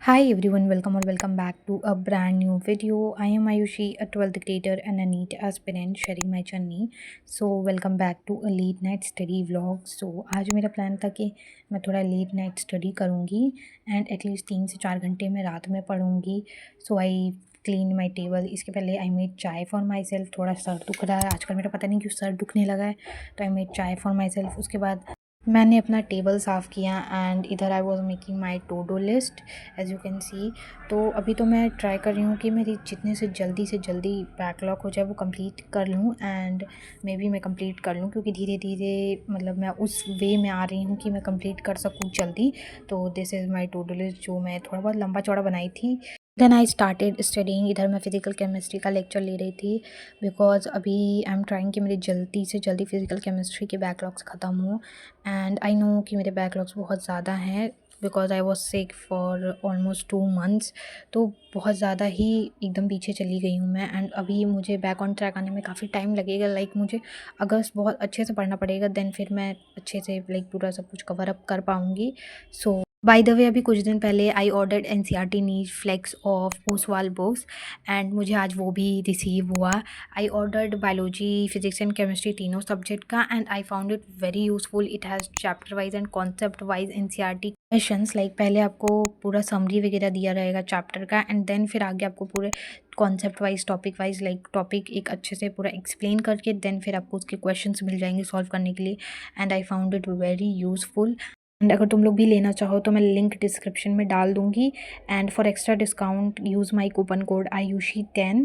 Hi everyone, welcome or welcome back to a brand new video. I am Ayushi, a 12th grader and a NEET aspirant sharing my journey. So welcome back to a late night study vlog. So आज मेरा plan था कि मैं थोड़ा late night study करूँगी and at least 3 से 4 घंटे मैं रात में पढ़ूँगी. सो आई क्लीन माई टेबल. इसके पहले आई made chai for my self. थोड़ा सर दुख रहा है आजकल मेरा, पता नहीं क्यों सर दुखने लगा है, तो I made chai for myself. उसके बाद मैंने अपना टेबल साफ़ किया एंड इधर I was making my to do list as you can see. तो अभी तो मैं ट्राई कर रही हूँ कि मेरी जितने से जल्दी बैकलॉग हो जाए वो कंप्लीट कर लूँ एंड मे बी मैं कंप्लीट कर लूँ, क्योंकि धीरे धीरे मतलब मैं उस वे में आ रही हूँ कि मैं कंप्लीट कर सकूँ जल्दी. तो this is my to do list जो मैं थोड़ा बहुत लंबा चौड़ा बनाई थी. Then I started studying. इधर मैं फ़िज़िकल केमिस्ट्री का लेक्चर ले रही थी बिकॉज अभी आई एम ट्राइंग कि मेरी जल्दी से जल्दी फ़िज़िकल केमिस्ट्री के बैकलॉग्स ख़त्म हो. एंड आई नो कि मेरे बैकलॉग्स बहुत ज़्यादा हैं because I was sick for almost 2 months. तो बहुत ज़्यादा ही एकदम पीछे चली गई हूँ मैं एंड अभी मुझे बैक ऑन ट्रैक आने में काफ़ी टाइम लगेगा. लाइक मुझे अगस्त बहुत अच्छे से पढ़ना पड़ेगा, देन फिर मैं अच्छे से लाइक पूरा सब कुछ कवर अप कर पाऊँगी. सो बाय द वे अभी कुछ दिन पहले I ordered NCERT NEET flex of Oswal books and मुझे आज वो भी रिसीव हुआ. I ordered biology, physics and chemistry तीनों सब्जेक्ट का and I found it very useful. It has chapter wise and concept wise NCERT questions. Like पहले आपको पूरा समरी वगैरह दिया रहेगा चैप्टर का एंड देन फिर आगे आपको पूरे concept wise topic wise like topic एक अच्छे से पूरा एक्सप्लेन करके देन फिर आपको उसके क्वेश्चंस मिल जाएंगे सॉल्व करने के लिए. And I found it very useful. And अगर तुम लोग भी लेना चाहो तो मैं लिंक डिस्क्रिप्शन में डाल दूँगी and for extra discount use my coupon code आयुषी10.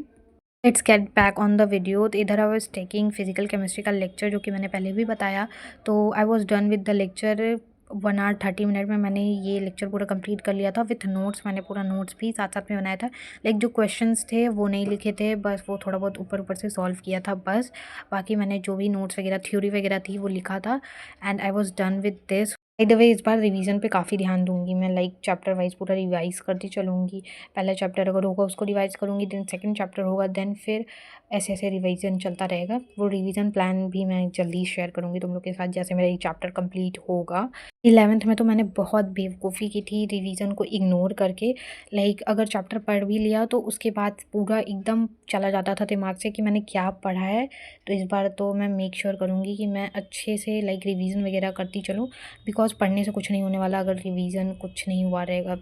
Let's get back on the video. तो इधर I was taking physical chemistry का लेक्चर जो कि मैंने पहले भी बताया. तो I was done with the lecture. 1 hour 30 minute में मैंने ये लेक्चर पूरा कंप्लीट कर लिया था विथ नोट्स. मैंने पूरा नोट्स भी साथ साथ में बनाया था. लाइक जो क्वेश्चंस थे वो नहीं लिखे थे, बस वो थोड़ा बहुत ऊपर ऊपर से सॉल्व किया था बस. बाकी मैंने जो भी नोट्स वगैरह थ्योरी वगैरह थी वो लिखा था and I was done with this. By the way इस बार रिवीजन पे काफ़ी ध्यान दूंगी मैं. लाइक चैप्टर वाइज पूरा रिवाइज करती चलूँगी. पहला चैप्टर अगर होगा उसको रिवाइज करूँगी, देन सेकंड चैप्टर होगा, देन फिर ऐसे ऐसे रिवीजन चलता रहेगा. वो रिवीजन प्लान भी मैं जल्दी शेयर करूँगी तुम लोग के साथ जैसे मेरा ये चैप्टर कंप्लीट होगा. 11th में तो मैंने बहुत बेवकूफ़ी की थी रिवीजन को इग्नोर करके. लाइक अगर चैप्टर पढ़ भी लिया तो उसके बाद पूरा एकदम चला जाता था दिमाग से कि मैंने क्या पढ़ा है. तो इस बार तो मैं मेक श्योर करूँगी कि मैं अच्छे से लाइक रिवीजन वगैरह करती चलूँ बिकॉज पढ़ने से कुछ नहीं होने वाला अगर रिवीजन कुछ नहीं हुआ रहेगा.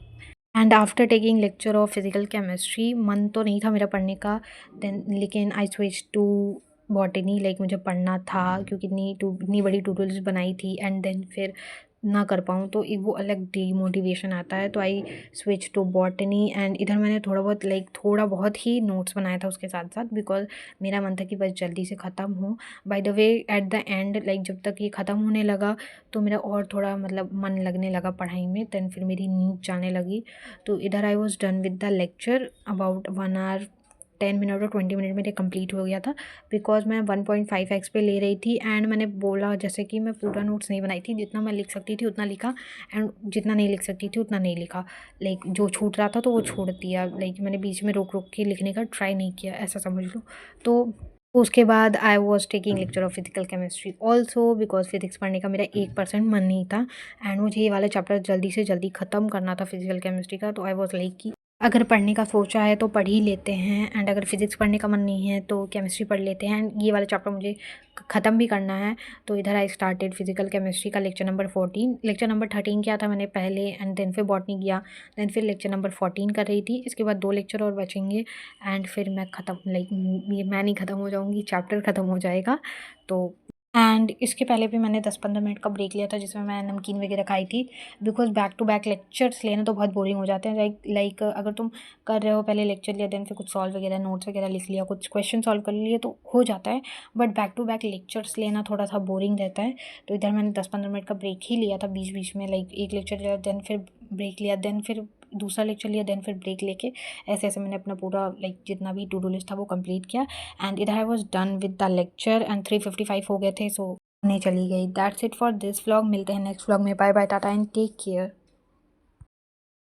And after taking lecture of physical chemistry मन तो नहीं था मेरा पढ़ने का, देन लेकिन I switch to botany. Like मुझे पढ़ना था क्योंकि इतनी बड़ी टू डू लिस्ट बनाई थी एंड देन फिर ना कर पाऊँ तो वो अलग डीमोटिवेशन आता है. तो I switch to botany and इधर मैंने थोड़ा बहुत ही नोट्स बनाया था उसके साथ साथ बिकॉज मेरा मन था कि बस जल्दी से ख़त्म हो. By the way at the end like जब तक ये ख़त्म होने लगा तो मेरा और थोड़ा मतलब मन लगने लगा पढ़ाई में. देन फिर मेरी नींद जाने लगी. तो इधर I was done with the lecture about 1 hour 10 minute और 20 मिनट मेरे कंप्लीट हो गया था बिकॉज मैं 1.5x पे ले रही थी. एंड मैंने बोला जैसे कि मैं पूरा नोट्स नहीं बनाई थी, जितना मैं लिख सकती थी उतना लिखा एंड जितना नहीं लिख सकती थी उतना नहीं लिखा. लाइक जो छूट रहा था तो वो छोड़ दिया. लाइक मैंने बीच में रोक रोक के लिखने का ट्राई नहीं किया, ऐसा समझ लो. तो उसके बाद आई was taking lecture of physical chemistry also because physics पढ़ने का मेरा 1% मन नहीं था एंड मुझे ये वाला चैप्टर जल्दी से जल्दी ख़त्म करना था फिजिकल केमिस्ट्री का. तो आई वॉज लाइक कि अगर पढ़ने का सोचा है तो पढ़ ही लेते हैं एंड अगर फिजिक्स पढ़ने का मन नहीं है तो केमिस्ट्री पढ़ लेते हैं एंड ये वाला चैप्टर मुझे ख़त्म भी करना है. तो इधर आई स्टार्टेड फिजिकल केमिस्ट्री का लेक्चर नंबर 14. लेक्चर नंबर 13 किया था मैंने पहले एंड देन फिर बॉटनी किया, देन फिर लेक्चर नंबर 14 कर रही थी. इसके बाद 2 लेक्चर और बचेंगे एंड फिर मैं ख़त्म लाइक ये मैं नहीं ख़त्म हो जाऊँगी, चैप्टर ख़त्म हो जाएगा. तो एंड इसके पहले भी मैंने 10-15 मिनट का ब्रेक लिया था जिसमें मैं नमकीन वगैरह खाई थी because back to back lectures लेना तो बहुत बोरिंग हो जाते हैं. लाइक अगर तुम कर रहे हो पहले लेक्चर लिया देन फिर कुछ सॉल्व वगैरह नोट्स वगैरह लिख लिया, कुछ क्वेश्चन सॉल्व कर लिए तो हो जाता है, but back to back lectures लेना थोड़ा सा बोरिंग रहता है. तो इधर मैंने 10-15 मिनट का ब्रेक ही लिया था बीच बीच में. लाइक एक लेक्चर लिया देन फिर ब्रेक लिया, देन फिर दूसरा लेक्चर लिया, देन फिर ब्रेक लेके ऐसे ऐसे मैंने अपना पूरा लाइक जितना भी टू डू लिस्ट था वो कंप्लीट किया. एंड इधर I was done with the lecture and 3:55 हो गए थे. सो नहीं चली गई. That's it for this vlog. मिलते हैं नेक्स्ट व्लॉग में. बाय बाय, टाटा एंड टेक केयर.